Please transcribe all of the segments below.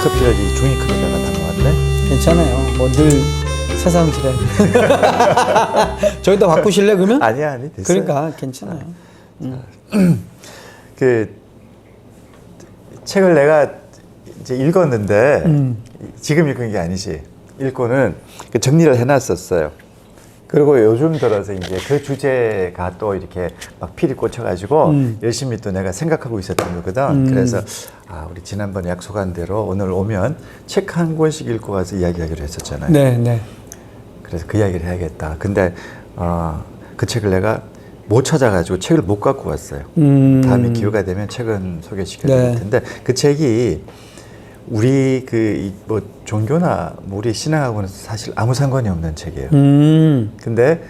커피를 종이컵에다가 담아왔네. 괜찮아요. 뭐 늘 새삼스레. 저기다 바꾸실래 그러면? 아니야, 아니 됐어요. 그러니까 괜찮아요. 그 책을 내가 이제 읽었는데 지금 읽은 게 아니지. 읽고는 그 정리를 해놨었어요. 그리고 요즘 들어서 이제 그 주제가 또 이렇게 막 필이 꽂혀가지고 열심히 또 내가 생각하고 있었던 거거든. 그래서 우리 지난번에 약속한 대로 오늘 오면 책 한 권씩 읽고 가서 이야기하기로 했었잖아요. 네, 네. 그래서 그 이야기를 해야겠다. 근데 그 책을 내가 못 찾아가지고 책을 못 갖고 왔어요. 다음에 기회가 되면 책은 소개시켜드릴 텐데 그 책이 우리 뭐 종교나 뭐 우리 신앙하고는 사실 아무 상관이 없는 책이에요. 근데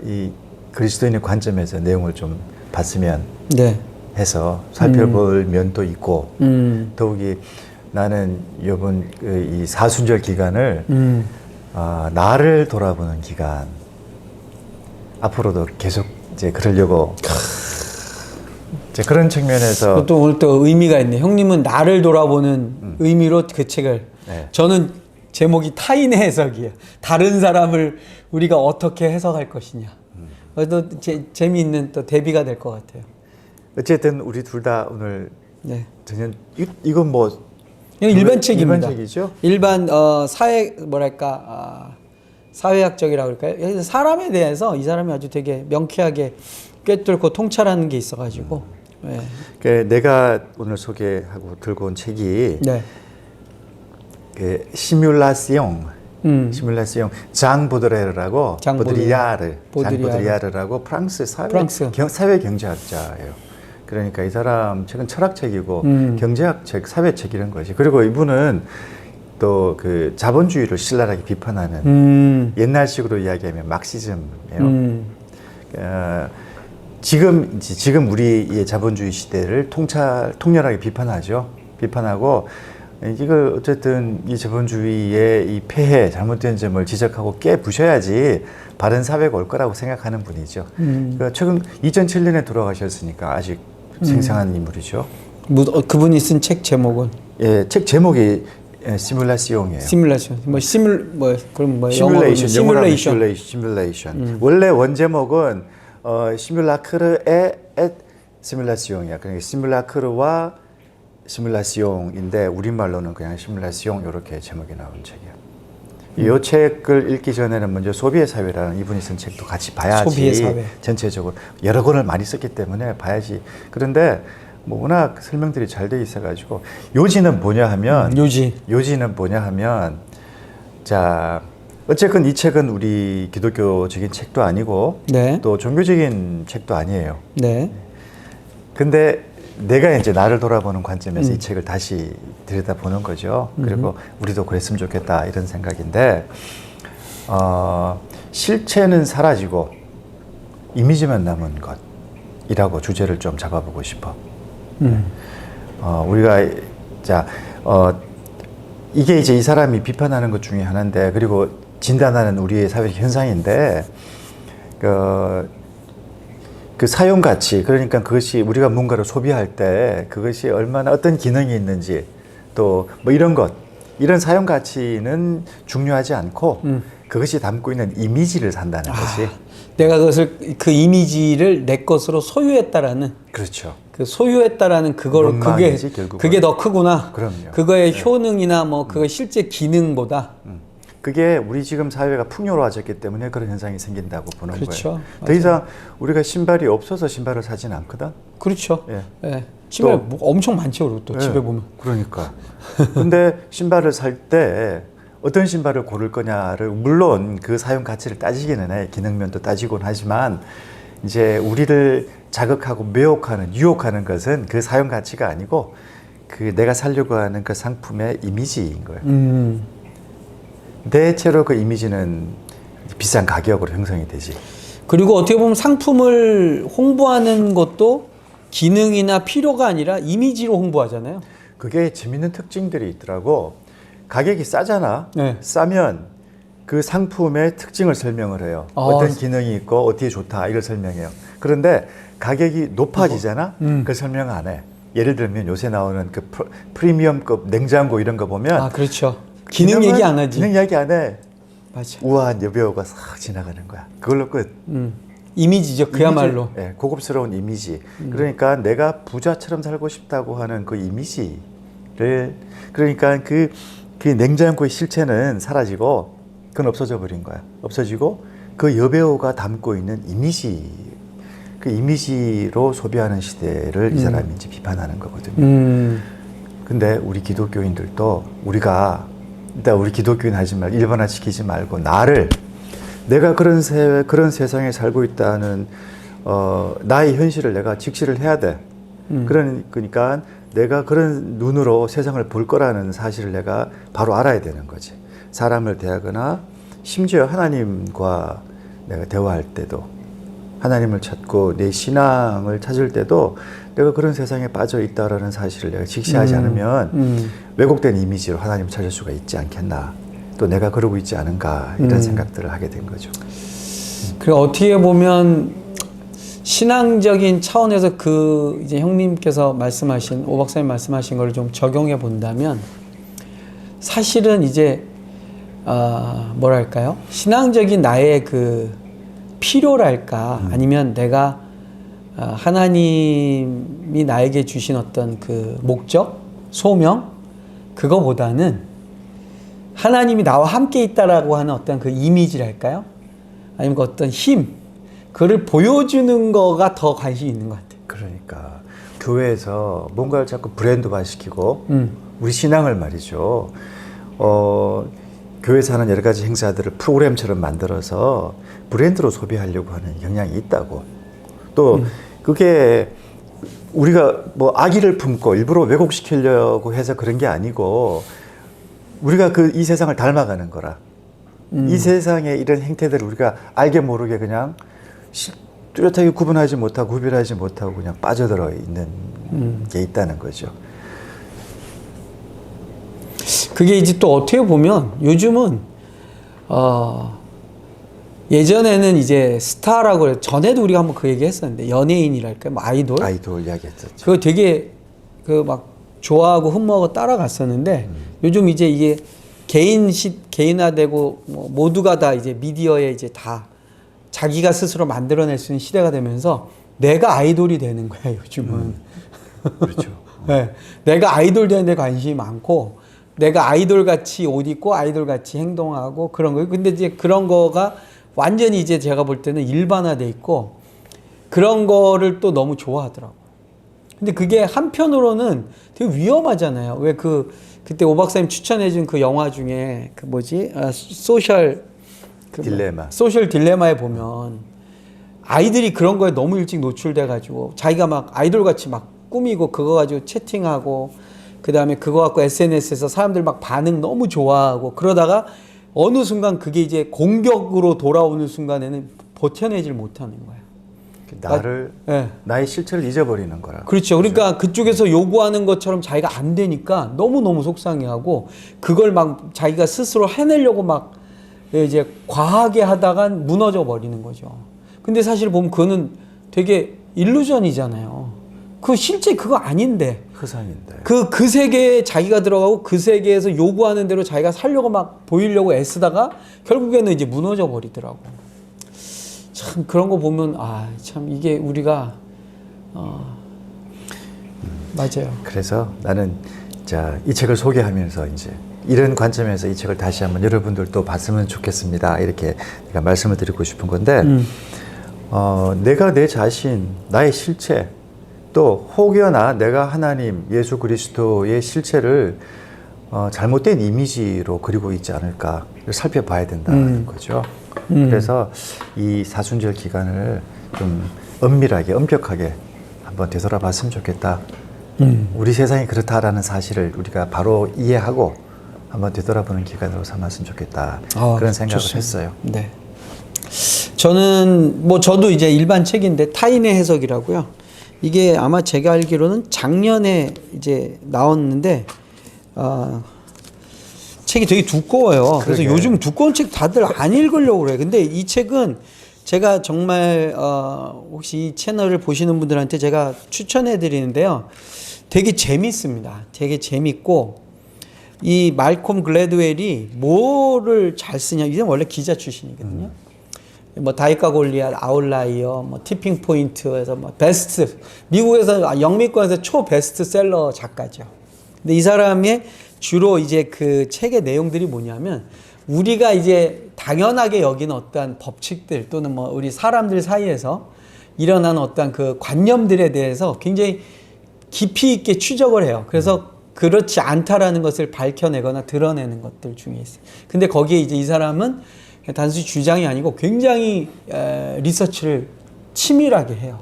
이 그리스도인의 관점에서 내용을 좀 봤으면 네. 해서 살펴볼 면도 있고 더욱이 나는 이번 이 사순절 기간을 나를 돌아보는 기간 앞으로도 계속 이제 그러려고 이제 그런 측면에서 또 오늘 또 의미가 있네. 형님은 나를 돌아보는 의미로 그 책을. 네. 저는 제목이 타인의 해석이에요. 다른 사람을 우리가 어떻게 해석할 것이냐. 또 재미있는 또 대비가 될 것 같아요. 어쨌든 우리 둘 다 오늘 네. 전혀 이건 뭐 일반 책입니다. 일반 책이죠? 일반 사회 뭐랄까 사회학적이라고 그럴까요? 사람에 대해서 이 사람이 아주 되게 명쾌하게 꿰뚫고 통찰하는 게 있어가지고. 네. 내가 오늘 소개하고 들고 온 책이 네. 시뮬라시옹 장 보드레르라고 장 보드리아르라고 프랑스 사회 경제학자예요. 그러니까 이 사람 책은 철학책이고 경제학 책, 사회책 이런 것이. 그리고 이분은 또 그 자본주의를 신랄하게 비판하는 옛날식으로 이야기하면 막시즘이에요. 지금 우리의 자본주의 시대를 통렬하게 비판하죠. 비판하고 이걸 어쨌든 이 자본주의의 이 폐해, 잘못된 점을 지적하고 깨부셔야지 바른 사회가 올 거라고 생각하는 분이죠. 최근 2007년에 돌아가셨으니까 아직 생생한 인물이죠. 그분이 쓴 책 제목은? 예, 책 제목이 시뮬라시옹이에요. 시뮬레이션. 시뮬레이션. 원래 원 제목은 시뮬라크르의 시뮬라시옹이야. 그러니까 시뮬라크르와 시뮬라시옹인데 우리말로는 그냥 시뮬라시옹 이렇게 제목이 나온 책이야. 이 책을 읽기 전에는 먼저 소비의 사회라는 이분이 쓴 책도 같이 봐야지. 소비의 사회. 전체적으로 여러 권을 많이 썼기 때문에 봐야지. 그런데 뭐 워낙 설명들이 잘 돼 있어가지고 요지는 뭐냐 하면 요지는 뭐냐 하면 자 어쨌건 이 책은 우리 기독교적인 책도 아니고 네. 또 종교적인 책도 아니에요. 네. 근데 내가 이제 나를 돌아보는 관점에서 이 책을 다시 들여다보는 거죠. 그리고 우리도 그랬으면 좋겠다 이런 생각인데 실체는 사라지고 이미지만 남은 것이라고 주제를 좀 잡아보고 싶어. 우리가 이게 이제 이 사람이 비판하는 것 중에 하나인데 그리고 진단하는 우리의 사회 현상인데 그 사용 가치, 그러니까 그것이 우리가 뭔가를 소비할 때 그것이 얼마나 어떤 기능이 있는지 또 뭐 이런 사용 가치는 중요하지 않고 그것이 담고 있는 이미지를 산다는 것이. 내가 그 이미지를 내 것으로 소유했다라는. 그렇죠. 그 소유했다라는 그게 더 크구나. 그럼요. 그거의 효능이나 뭐 그거 실제 기능보다. 그게 우리 지금 사회가 풍요로워졌기 때문에 그런 현상이 생긴다고 보는 그렇죠. 거예요. 더 이상 우리가 신발이 없어서 신발을 사지는 않거든. 그렇죠. 예. 예. 집에 뭐 엄청 많죠, 그리고 또 집에 보면. 그러니까. 근데 신발을 살 때 어떤 신발을 고를 거냐를 물론 그 사용 가치를 따지기는 해. 기능면도 따지곤 하지만 이제 우리를 자극하고 매혹하는, 유혹하는 것은 그 사용 가치가 아니고 그 내가 살려고 하는 그 상품의 이미지인 거예요. 대체로 그 이미지는 비싼 가격으로 형성이 되지. 그리고 어떻게 보면 상품을 홍보하는 것도 기능이나 필요가 아니라 이미지로 홍보하잖아요. 그게 재밌는 특징들이 있더라고. 가격이 싸잖아. 네. 싸면 그 상품의 특징을 설명을 해요. 어떤 기능이 있고 어떻게 좋다 이걸 설명해요. 그런데 가격이 높아지잖아. 그걸 설명 안 해. 예를 들면 요새 나오는 그 프리미엄급 냉장고 이런 거 보면 아, 그렇죠. 기능 얘기 안 하지. 기능 이야기 안 해. 맞아. 우아한 여배우가 싹 지나가는 거야. 그걸로 끝. 이미지죠. 그야말로. 이미지, 예, 고급스러운 이미지. 그러니까 내가 부자처럼 살고 싶다고 하는 그 이미지를 그러니까 그 냉장고의 실체는 사라지고 그건 없어져 버린 거야. 없어지고 그 여배우가 담고 있는 이미지 그 이미지로 소비하는 시대를 이 사람이 이제 비판하는 거거든요. 근데 우리 기독교인들도 우리가 일단 우리 기독교인 하지 말고 일반화시키지 말고 내가 그런 세상에 살고 있다는 나의 현실을 내가 직시를 해야 돼. 그러니까 내가 그런 눈으로 세상을 볼 거라는 사실을 내가 바로 알아야 되는 거지. 사람을 대하거나 심지어 하나님과 내가 대화할 때도 하나님을 찾고 내 신앙을 찾을 때도 내가 그런 세상에 빠져 있다라는 사실을 내가 직시하지 않으면 왜곡된 이미지로 하나님을 찾을 수가 있지 않겠나. 또 내가 그러고 있지 않은가 이런 생각들을 하게 된 거죠. 그리고 어떻게 보면 신앙적인 차원에서 그 이제 형님께서 말씀하신 오 박사님 말씀하신 걸 좀 적용해 본다면 사실은 이제 뭐랄까요? 신앙적인 나의 그 필요랄까 아니면 내가 하나님이 나에게 주신 어떤 그 목적, 소명 그거보다는 하나님이 나와 함께 있다라고 하는 어떤 그 이미지랄까요? 아니면 그 어떤 힘 그를 보여주는 거가 더 관심이 있는 것 같아요. 그러니까 교회에서 뭔가를 자꾸 브랜드화 시키고 우리 신앙을 말이죠. 교회에서 하는 여러 가지 행사들을 프로그램처럼 만들어서 브랜드로 소비하려고 하는 경향이 있다고. 또 그게 우리가 뭐 악의를 품고 일부러 왜곡시키려고 해서 그런 게 아니고 우리가 이 세상을 닮아가는 거라. 이 세상의 이런 행태들을 우리가 알게 모르게 그냥 뚜렷하게 구분하지 못하고 구별하지 못하고 그냥 빠져들어 있는 게 있다는 거죠. 그게 이제 또 어떻게 보면 요즘은 예전에는 이제 스타라고 그래. 전에도 우리가 한번 그 얘기 했었는데 연예인이랄까 뭐 아이돌 이야기했었죠. 그거 되게 그 막 좋아하고 흠모하고 따라갔었는데 요즘 이제 이게 개인화되고 뭐 모두가 다 이제 미디어에 이제 다 자기가 스스로 만들어낼 수 있는 시대가 되면서 내가 아이돌이 되는 거야 요즘은. 그렇죠. 네, 내가 아이돌 되는 데 관심이 많고 내가 아이돌 같이 옷 입고 아이돌 같이 행동하고 그런 거예요. 근데 이제 그런 거가 완전히 이제 제가 볼 때는 일반화돼 있고 그런 거를 또 너무 좋아하더라고. 근데 그게 한편으로는 되게 위험하잖아요. 왜 그때 오 박사님 추천해준 그 영화 중에 그 뭐지? 소셜 딜레마. 소셜 딜레마에 보면 아이들이 그런 거에 너무 일찍 노출돼가지고 자기가 막 아이돌 같이 막 꾸미고 그거 가지고 채팅하고 그 다음에 그거 갖고 SNS에서 사람들 막 반응 너무 좋아하고 그러다가 어느 순간 그게 이제 공격으로 돌아오는 순간에는 버텨내질 못하는 거야. 나의 실체를 잊어버리는 거라. 그렇죠. 그러니까 그쪽에서 요구하는 것처럼 자기가 안 되니까 너무너무 속상해하고 그걸 막 자기가 스스로 해내려고 막 이제 과하게 하다가 무너져 버리는 거죠. 근데 사실 보면 그거는 되게 일루전이잖아요. 그 실제 그거 아닌데. 허상인데. 그 세계에 자기가 들어가고 그 세계에서 요구하는 대로 자기가 살려고 막 보이려고 애쓰다가 결국에는 이제 무너져 버리더라고. 참 그런 거 보면 참 이게 우리가 맞아요. 그래서 나는 이 책을 소개하면서 이제 이런 관점에서 이 책을 다시 한번 여러분들도 봤으면 좋겠습니다. 이렇게 내가 말씀을 드리고 싶은 건데 내가 내 자신, 나의 실체 또 혹여나 내가 하나님, 예수 그리스도의 실체를 잘못된 이미지로 그리고 있지 않을까 살펴봐야 된다는 거죠. 그래서 이 사순절 기간을 좀 엄밀하게, 엄격하게 한번 되돌아봤으면 좋겠다. 우리 세상이 그렇다라는 사실을 우리가 바로 이해하고 한번 되돌아보는 기간으로 삼았으면 좋겠다. 그런 생각을 좋습니다. 했어요. 네. 저는 저도 이제 일반 책인데 타인의 해석이라고요. 이게 아마 제가 알기로는 작년에 이제 나왔는데 책이 되게 두꺼워요. 그래서 그러게. 요즘 두꺼운 책 다들 안 읽으려고 그래요. 근데 이 책은 제가 정말 혹시 이 채널을 보시는 분들한테 제가 추천해 드리는데요. 되게 재밌습니다. 되게 재밌고 이 말콤 글래드웰이 뭐를 잘 쓰냐. 이게 원래 기자 출신이거든요. 뭐 다이카 골리앗, 아웃라이어, 뭐 티핑 포인트에서 뭐 베스트 미국에서 영미권에서 초 베스트셀러 작가죠. 근데 이 사람의 주로 이제 그 책의 내용들이 뭐냐면 우리가 이제 당연하게 여기는 어떠한 법칙들 또는 뭐 우리 사람들 사이에서 일어나는 어떠한 그 관념들에 대해서 굉장히 깊이 있게 추적을 해요. 그래서 그렇지 않다라는 것을 밝혀내거나 드러내는 것들 중에 있어요. 근데 거기에 이제 이 사람은 단순히 주장이 아니고 굉장히 리서치를 치밀하게 해요.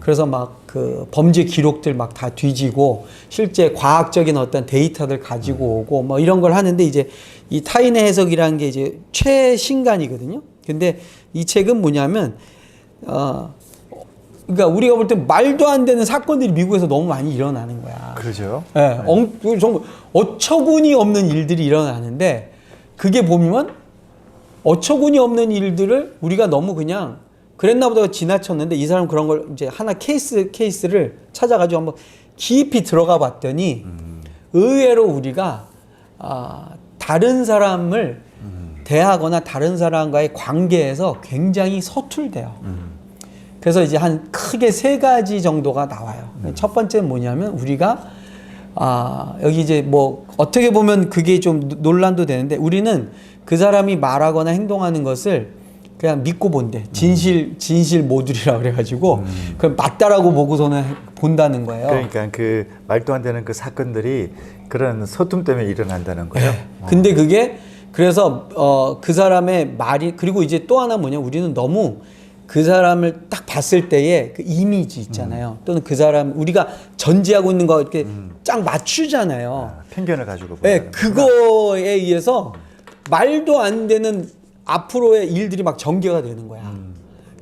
그래서 막 그 범죄 기록들 막 다 뒤지고 실제 과학적인 어떤 데이터들 가지고 오고 뭐 이런 걸 하는데 이제 이 타인의 해석이라는 게 이제 최신간이거든요. 근데 이 책은 뭐냐면 그러니까 우리가 볼 때 말도 안 되는 사건들이 미국에서 너무 많이 일어나는 거야. 그러죠. 예, 정말 어처구니 없는 일들이 일어나는데 그게 보면 어처구니 없는 일들을 우리가 너무 그냥 그랬나 보다 지나쳤는데 이 사람 그런 걸 이제 하나 케이스를 찾아가지고 한번 깊이 들어가 봤더니 의외로 우리가 다른 사람을 대하거나 다른 사람과의 관계에서 굉장히 서툴대요. 그래서 이제 한 크게 3가지 정도가 나와요. 첫 번째는 뭐냐면 우리가 여기 이제 뭐 어떻게 보면 그게 좀 논란도 되는데 우리는 그 사람이 말하거나 행동하는 것을 그냥 믿고 본대. 진실 모듈이라고 그래가지고 그럼 맞다라고 보고서는 본다는 거예요. 그러니까 그 말도 안 되는 그 사건들이 그런 서툼 때문에 일어난다는 거예요. 네. 근데 그게 그래서 그 사람의 말이 그리고 이제 또 하나 뭐냐 우리는 너무 그 사람을 딱 봤을 때의 그 이미지 있잖아요. 또는 그 사람 우리가 전제하고 있는 거 이렇게 쫙 맞추잖아요. 편견을 가지고 네, 본다는 그거에 의해서 말도 안 되는 앞으로의 일들이 막 전개가 되는 거야.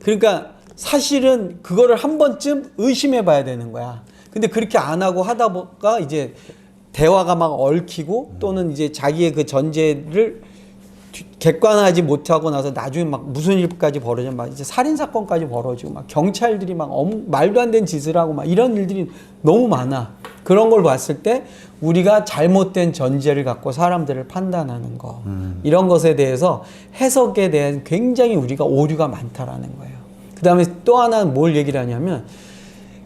그러니까 사실은 그거를 한 번쯤 의심해 봐야 되는 거야. 근데 그렇게 안 하고 하다 보니까 이제 대화가 막 얽히고 또는 이제 자기의 그 전제를 객관화하지 못하고 나서 나중에 막 무슨 일까지 벌어져 막 이제 살인 사건까지 벌어지고 막 경찰들이 막 말도 안 되는 짓을 하고 막 이런 일들이 너무 많아. 그런 걸 봤을 때 우리가 잘못된 전제를 갖고 사람들을 판단하는 거 이런 것에 대해서 해석에 대한 굉장히 우리가 오류가 많다라는 거예요. 그 다음에 또 하나 뭘 얘기를 하냐면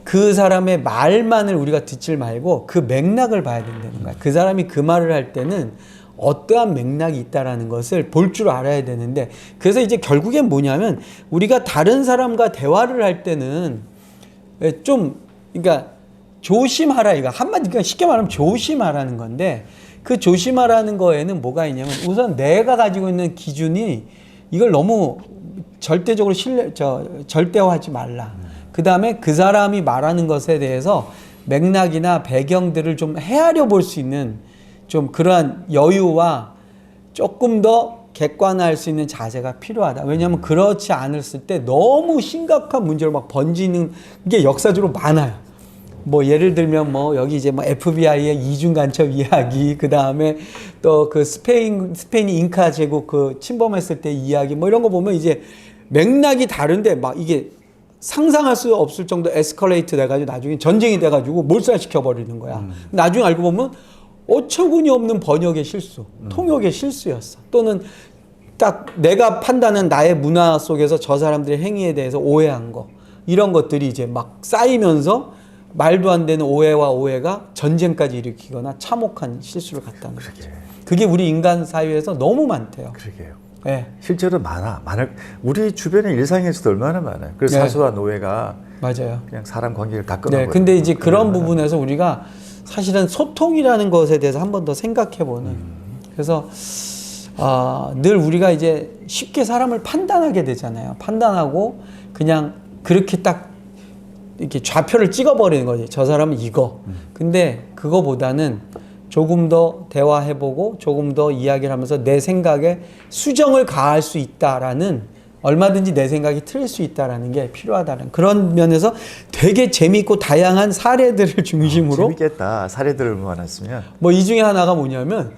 그 사람의 말만을 우리가 듣지 말고 그 맥락을 봐야 된다는 거야. 그 사람이 그 말을 할 때는 어떠한 맥락이 있다라는 것을 볼 줄 알아야 되는데 그래서 이제 결국엔 뭐냐면 우리가 다른 사람과 대화를 할 때는 좀 그러니까 조심하라 이거 한마디 그러니까 쉽게 말하면 조심하라는 건데 그 조심하라는 거에는 뭐가 있냐면 우선 내가 가지고 있는 기준이 이걸 너무 절대적으로 절대화하지 말라. 그 다음에 그 사람이 말하는 것에 대해서 맥락이나 배경들을 좀 헤아려 볼 수 있는 좀 그러한 여유와 조금 더 객관화할 수 있는 자세가 필요하다. 왜냐하면 그렇지 않았을 때 너무 심각한 문제로 막 번지는 게 역사적으로 많아요. 뭐 예를 들면 뭐 여기 이제 뭐 FBI의 이중 간첩 이야기, 그 다음에 또 그 스페인이 잉카 제국 그 침범했을 때 이야기 뭐 이런 거 보면 이제 맥락이 다른데 막 이게 상상할 수 없을 정도 에스컬레이트 돼가지고 나중에 전쟁이 돼가지고 몰살시켜 버리는 거야. 나중에 알고 보면 어처구니 없는 번역의 실수, 통역의 실수였어. 또는 딱 내가 판단한 나의 문화 속에서 저 사람들의 행위에 대해서 오해한 거 이런 것들이 이제 막 쌓이면서 말도 안 되는 오해와 오해가 전쟁까지 일으키거나 참혹한 실수를 갖다는 거죠. 그게 우리 인간 사회에서 너무 많대요. 그러게요. 네. 실제로 우리 주변의 일상에서도 얼마나 많아요. 그래서 네. 사소한 오해가 맞아요. 그냥 사람 관계를 다 끊어버려요. 네. 근데 이제 그런 부분에서 우리가 사실은 소통이라는 것에 대해서 한 번 더 생각해보는. 그래서 늘 우리가 이제 쉽게 사람을 판단하게 되잖아요. 판단하고 그냥 그렇게 딱 이렇게 좌표를 찍어버리는 거지. 저 사람은 이거. 근데 그거보다는 조금 더 대화해보고 조금 더 이야기를 하면서 내 생각에 수정을 가할 수 있다라는 얼마든지 내 생각이 틀릴 수 있다라는 게 필요하다는 그런 면에서 되게 재미있고 다양한 사례들을 중심으로 재밌겠다. 사례들을 모아놨으면 뭐 이 중에 하나가 뭐냐면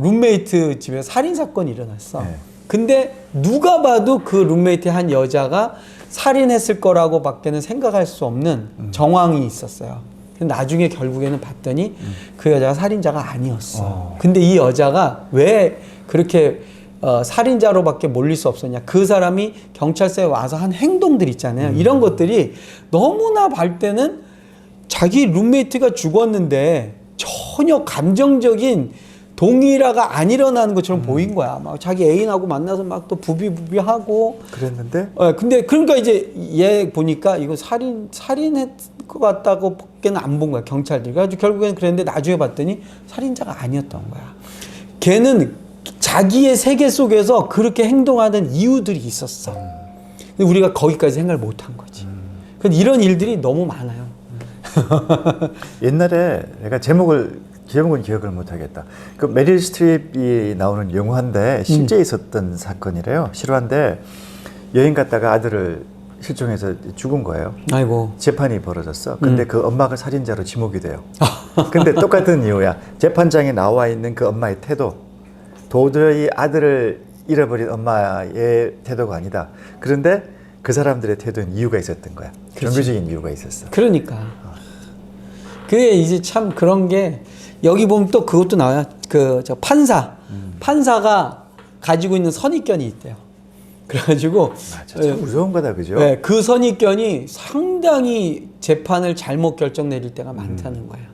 룸메이트 집에 살인 사건이 일어났어. 네. 근데 누가 봐도 그 룸메이트 한 여자가 살인했을 거라고 밖에는 생각할 수 없는 정황이 있었어요. 근데 나중에 결국에는 봤더니 그 여자가 살인자가 아니었어. 근데 이 여자가 왜 그렇게 살인자로밖에 몰릴 수 없었냐. 그 사람이 경찰서에 와서 한 행동들 있잖아요. 이런 것들이 너무나 볼 때는 자기 룸메이트가 죽었는데 전혀 감정적인 동일화가 안 일어나는 것처럼 보인 거야. 막 자기 애인하고 만나서 막 또 부비부비하고. 그랬는데 근데 그러니까 이제 얘 보니까 이거 살인했 것 같다고 밖에는 안 본 거야, 경찰들이. 그래가지고 결국에는 그랬는데 나중에 봤더니 살인자가 아니었던 거야. 걔는 자기의 세계 속에서 그렇게 행동하는 이유들이 있었어. 근데 우리가 거기까지 생각을 못 한 거지. 근데 이런 일들이 너무 많아요. 옛날에 내가 제목은 기억을 못 하겠다. 그 메릴 스트립이 나오는 영화인데 실제 있었던 사건이래요. 실화인데 여행 갔다가 아들을 실종해서 죽은 거예요. 아이고. 재판이 벌어졌어. 근데 그 엄마가 살인자로 지목이 돼요. 근데 똑같은 이유야. 재판장에 나와 있는 그 엄마의 태도. 도저히 아들을 잃어버린 엄마의 태도가 아니다. 그런데 그 사람들의 태도는 이유가 있었던 거야. 정규적인 이유가 있었어. 그러니까. 그게 이제 참 그런 게 여기 보면 또 그것도 나와요. 저 판사가 가지고 있는 선입견이 있대요. 그래가지고 맞아, 참 무서운 거다, 그죠? 네, 그 선입견이 상당히 재판을 잘못 결정 내릴 때가 많다는 거예요.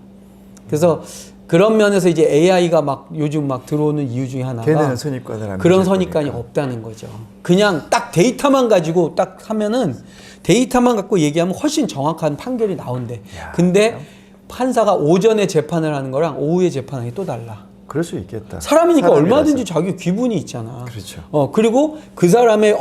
그래서 그런 면에서 이제 AI가 막 요즘 막 들어오는 이유 중에 하나가 걔네는 선입관을 하는 그런 거죠, 선입관이 그러니까. 없다는 거죠. 그냥 딱 데이터만 가지고 딱 하면은 데이터만 갖고 얘기하면 훨씬 정확한 판결이 나온대. 야, 근데 판사가 오전에 재판을 하는 거랑 오후에 재판하기 또 달라. 그럴 수 있겠다. 사람이니까 사람이라서. 얼마든지 자기 귀분이 있잖아. 그렇죠. 그리고 그 사람의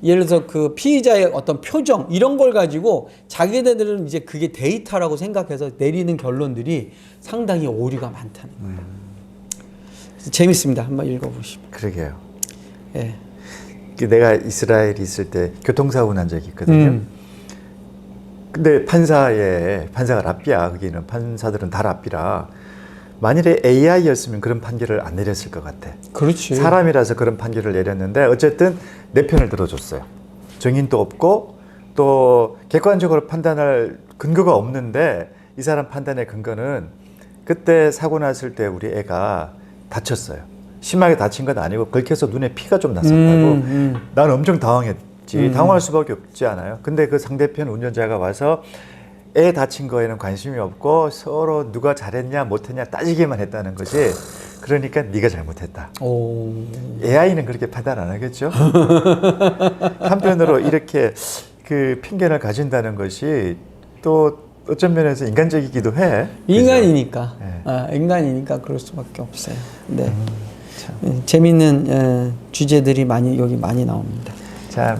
예를 들어서 그 피의자의 어떤 표정 이런 걸 가지고 자기네들은 이제 그게 데이터라고 생각해서 내리는 결론들이 상당히 오류가 많다는 거예요. 재밌습니다. 한번 읽어보시면. 그러게요. 예. 내가 이스라엘에 있을 때 교통사고 난 적이 있거든요. 근데 판사가 랍비야. 거기는 판사들은 다 랍비라. 만일에 AI였으면 그런 판결을 안 내렸을 것 같아. 그렇지. 사람이라서 그런 판결을 내렸는데 어쨌든 내 편을 들어줬어요. 증인도 없고 또 객관적으로 판단할 근거가 없는데 이 사람 판단의 근거는 그때 사고 났을 때 우리 애가 다쳤어요. 심하게 다친 건 아니고 긁혀서 눈에 피가 좀 났었다고. 난 엄청 당황했지. 당황할 수밖에 없지 않아요. 근데 그 상대편 운전자가 와서 애 다친 거에는 관심이 없고 서로 누가 잘했냐 못했냐 따지기만 했다는 거지. 그러니까 네가 잘못했다. 오. AI는 그렇게 판단 안 하겠죠. 한편으로 이렇게 그 편견을 가진다는 것이 또 어떤 면에서 인간적이기도 해. 인간이니까. 네. 인간이니까 그럴 수밖에 없어요. 네. 재밌는 주제들이 여기 많이 나옵니다. 자,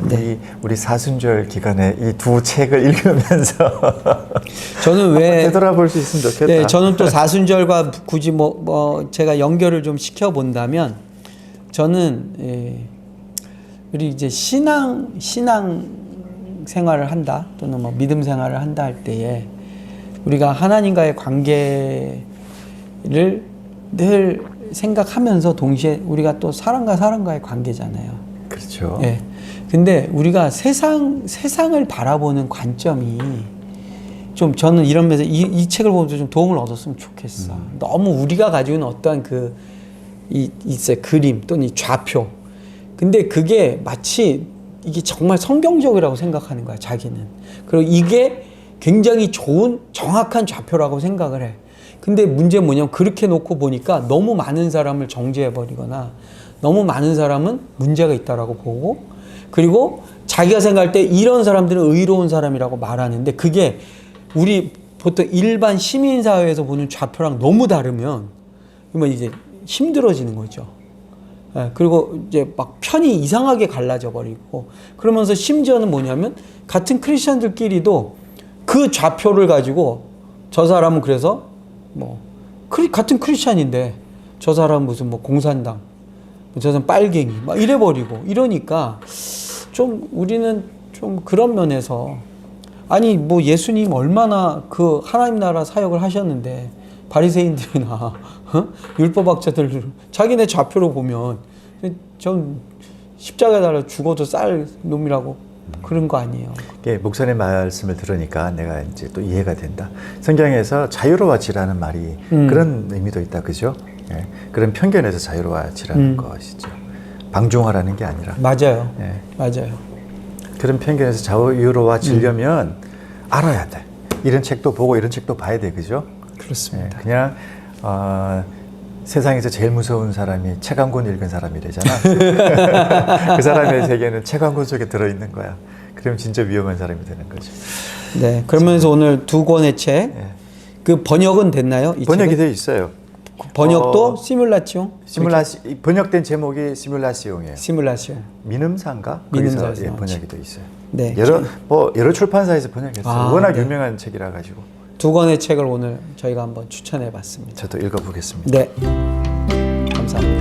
우리 사순절 기간에 이 두 책을 읽으면서 저는 왜 되돌아볼 수 있으면 좋겠다. 네, 저는 또 사순절과 굳이 제가 연결을 좀 시켜 본다면 저는 우리 이제 신앙 생활을 한다 또는 뭐 믿음 생활을 한다 할 때에 우리가 하나님과의 관계를 늘 생각하면서 동시에 우리가 또 사람과의 관계잖아요. 그렇죠. 예. 근데 우리가 세상을 바라보는 관점이 좀 저는 이런 면에서 이 책을 보면서 좀 도움을 얻었으면 좋겠어. 너무 우리가 가지고 있는 어떠한 있어요. 그림 또는 이 좌표. 근데 그게 마치 이게 정말 성경적이라고 생각하는 거야, 자기는. 그리고 이게 굉장히 좋은 정확한 좌표라고 생각을 해. 근데 문제는 뭐냐면 그렇게 놓고 보니까 너무 많은 사람을 정죄해버리거나 너무 많은 사람은 문제가 있다라고 보고 그리고 자기가 생각할 때 이런 사람들은 의로운 사람이라고 말하는데 그게 우리 보통 일반 시민사회에서 보는 좌표랑 너무 다르면 그러면 이제 힘들어지는 거죠. 예, 그리고 이제 막 편이 이상하게 갈라져 버리고 그러면서 심지어는 뭐냐면 같은 크리스천들끼리도 그 좌표를 가지고 저 사람은 그래서 같은 크리스천인데 저 사람은 무슨 공산당 저 사람 빨갱이 막 이래버리고 이러니까 좀 우리는 좀 그런 면에서 아니 예수님 얼마나 그 하나님 나라 사역을 하셨는데 바리새인들이나 율법학자들 자기네 좌표로 보면 전 십자가에 달아 죽어도 쌀 놈이라고 그런 거 아니에요. 이게 목사님 말씀을 들으니까 내가 이제 또 이해가 된다. 성경에서 자유로워지라는 말이 그런 의미도 있다, 그죠? 예, 그런 편견에서 자유로워지라는 것이죠. 방종하라는 게 아니라. 맞아요. 예, 맞아요. 그런 편견에서 자유로워지려면 알아야 돼. 이런 책도 보고 이런 책도 봐야 돼, 그죠? 그렇습니다. 예, 그냥 세상에서 제일 무서운 사람이 책 한 권 읽은 사람이래잖아. 그 사람의 세계는 책 한 권 속에 들어있는 거야. 그럼 진짜 위험한 사람이 되는 거죠. 네. 그러면서 오늘 두 권의 책, 예. 그 번역은 됐나요? 이 번역이 책은? 돼 있어요. 번역도 시뮬라치옹? 번역된 제목이 시뮬라시옹이에요. 시뮬라시옹. 민음사인가? 민음사에서 거기서 예, 나온 번역이 돼 있어요. 네. 여러 출판사에서 번역했어요. 아, 워낙 네. 유명한 책이라 가지고 두 권의 책을 오늘 저희가 한번 추천해 봤습니다. 저도 읽어보겠습니다. 네. 감사합니다.